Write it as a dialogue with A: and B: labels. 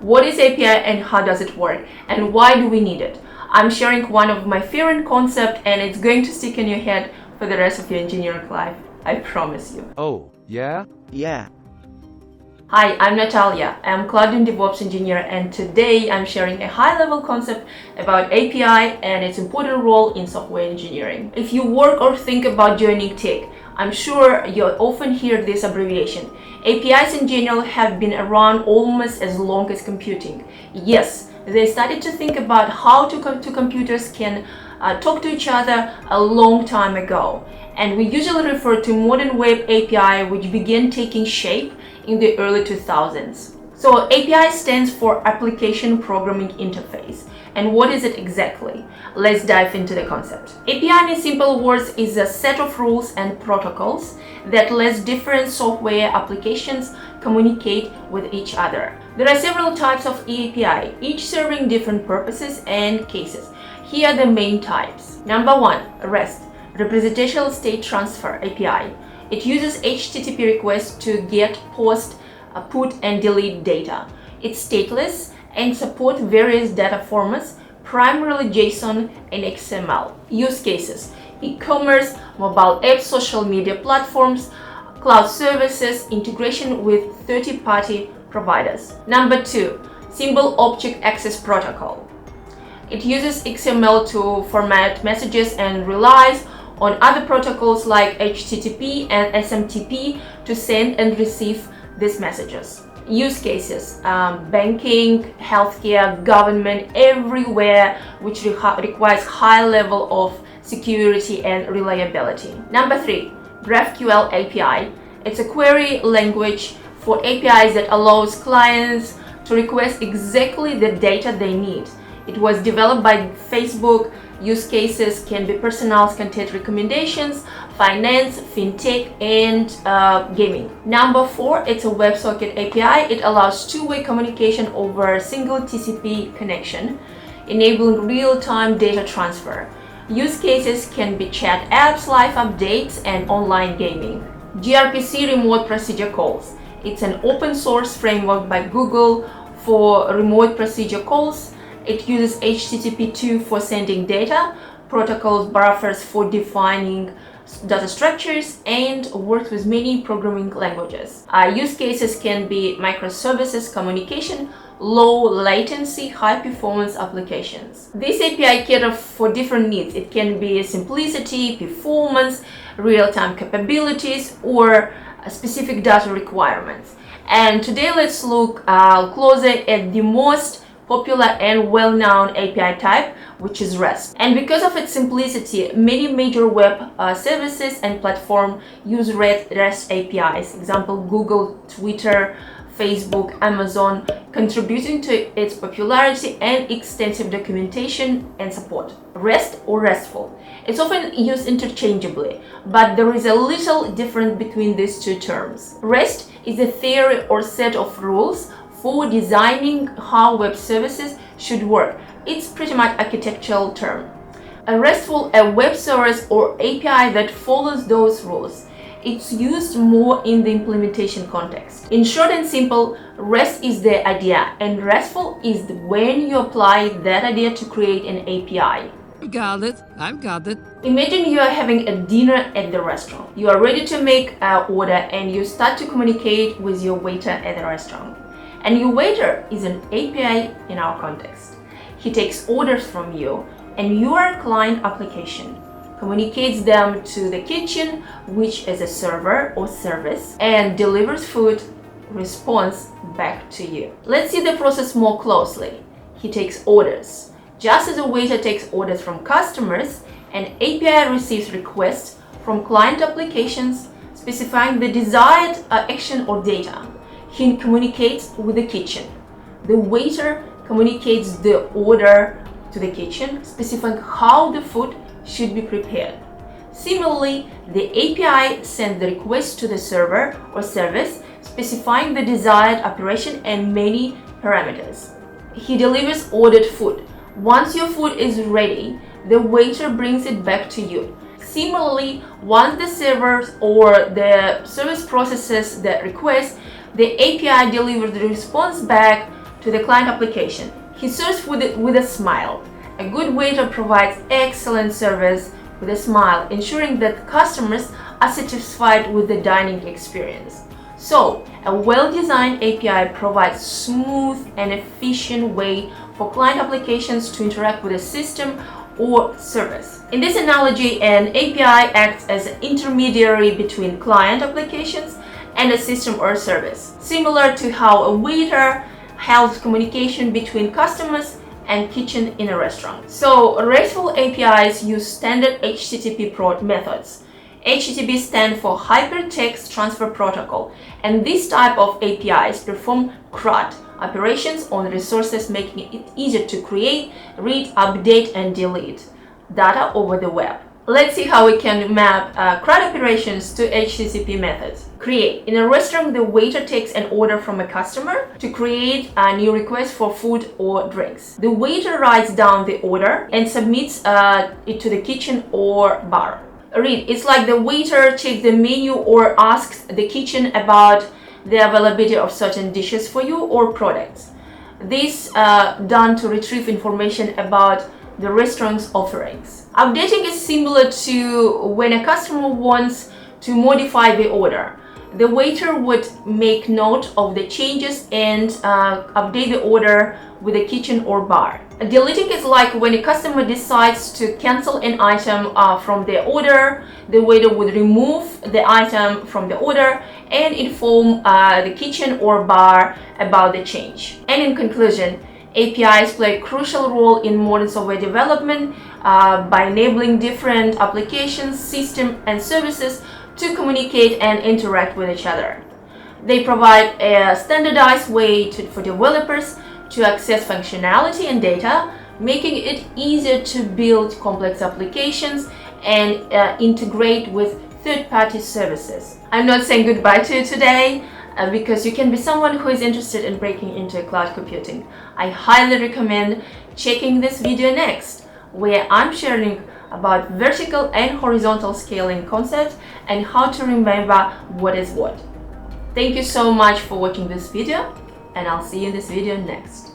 A: What is API and how does it work? And why do we need it? I'm sharing one of my favorite concepts and it's going to stick in your head for the rest of your engineering life. I promise you.
B: Oh, yeah?
C: Yeah.
A: Hi, I'm Natalia. I'm Cloud and DevOps engineer and today I'm sharing a high-level concept about API and its important role in software engineering. If you work or think about joining tech, I'm sure you often hear this abbreviation. APIs in general have been around almost as long as computing. Yes, they started to think about how two computers can talk to each other a long time ago. And we usually refer to modern web API, which began taking shape in the early 2000s. So API stands for Application Programming Interface. And what is it exactly? Let's dive into the concept. API in simple words is a set of rules and protocols that lets different software applications communicate with each other. There are several types of API, each serving different purposes and cases. Here are the main types. Number one, REST, Representational State Transfer API. It uses HTTP requests to get, post, put, and delete data. It's stateless and supports various data formats, primarily JSON and XML. Use cases: e-commerce, mobile apps, social media platforms, cloud services, integration with third-party providers. Number two, Symbol Object Access Protocol. It uses XML to format messages and relies on other protocols like HTTP and SMTP to send and receive these messages. Use cases: banking, healthcare, government, everywhere, which requires high level of security and reliability. Number three, GraphQL API. It's a query language for APIs that allows clients to request exactly the data they need. It was developed by Facebook. Use cases can be personalized content recommendations, finance, fintech, and gaming. Number four, it's a WebSocket API. It allows two-way communication over a single TCP connection, enabling real-time data transfer. Use cases can be chat apps, live updates, and online gaming. gRPC Remote Procedure Calls. It's an open-source framework by Google for remote procedure calls. It uses HTTP2 for sending data, protocols, buffers for defining data structures, and works with many programming languages. Use cases can be microservices communication, low latency, high performance applications. This API caters for different needs. It can be simplicity, performance, real-time capabilities, or specific data requirements. And today let's look closer at the most popular and well-known API type, which is REST. And because of its simplicity, many major web services and platforms use REST APIs. Example, Google, Twitter, Facebook, Amazon, contributing to its popularity and extensive documentation and support. REST or RESTful. It's often used interchangeably, but there is a little difference between these two terms. REST is a theory or set of rules for designing how web services should work. It's pretty much architectural term. A RESTful, a web service or API that follows those rules. It's used more in the implementation context. In short and simple, REST is the idea and RESTful is when you apply that idea to create an API.
B: I've got it.
A: Imagine you are having a dinner at the restaurant. You are ready to make an order and you start to communicate with your waiter at the restaurant. And your waiter is an API in our context. He takes orders from you and your client application communicates them to the kitchen, which is a server or service, and delivers food response back to you. Let's see the process more closely. He takes orders. Just as a waiter takes orders from customers, an API receives requests from client applications specifying the desired action or data. He communicates with the kitchen. The waiter communicates the order to the kitchen, specifying how the food should be prepared. Similarly, the API sends the request to the server or service, specifying the desired operation and many parameters. He delivers ordered food. Once your food is ready, the waiter brings it back to you. Similarly, once the server or the service processes the request, the API delivers the response back to the client application. He serves with a smile. A good waiter provides excellent service with a smile, ensuring that customers are satisfied with the dining experience. So, a well-designed API provides smooth and efficient way for client applications to interact with a system or service. In this analogy, an API acts as an intermediary between client applications and a system or service, similar to how a waiter helps communication between customers and kitchen in a restaurant. So, RESTful APIs use standard HTTP methods. HTTP stands for Hypertext Transfer Protocol, and this type of APIs perform CRUD operations on resources, making it easier to create, read, update, and delete data over the web. Let's see how we can map CRUD operations to HTTP methods. Create. In a restaurant, the waiter takes an order from a customer to create a new request for food or drinks. The waiter writes down the order and submits it to the kitchen or bar. Read. It's like the waiter checks the menu or asks the kitchen about the availability of certain dishes for you or products. This done to retrieve information about the restaurant's offerings. Updating is similar to when a customer wants to modify the order. The waiter would make note of the changes and update the order with the kitchen or bar. Deleting is like when a customer decides to cancel an item from their order. The waiter would remove the item from the order and inform the kitchen or bar about the change. And in conclusion, APIs play a crucial role in modern software development by enabling different applications, systems, and services to communicate and interact with each other. They provide a standardized way for developers to access functionality and data, making it easier to build complex applications and integrate with third-party services. I'm not saying goodbye to you today because you can be someone who is interested in breaking into cloud computing. I highly recommend checking this video next, where I'm sharing about vertical and horizontal scaling concepts and how to remember what is what. Thank you so much for watching this video, and I'll see you in this video next.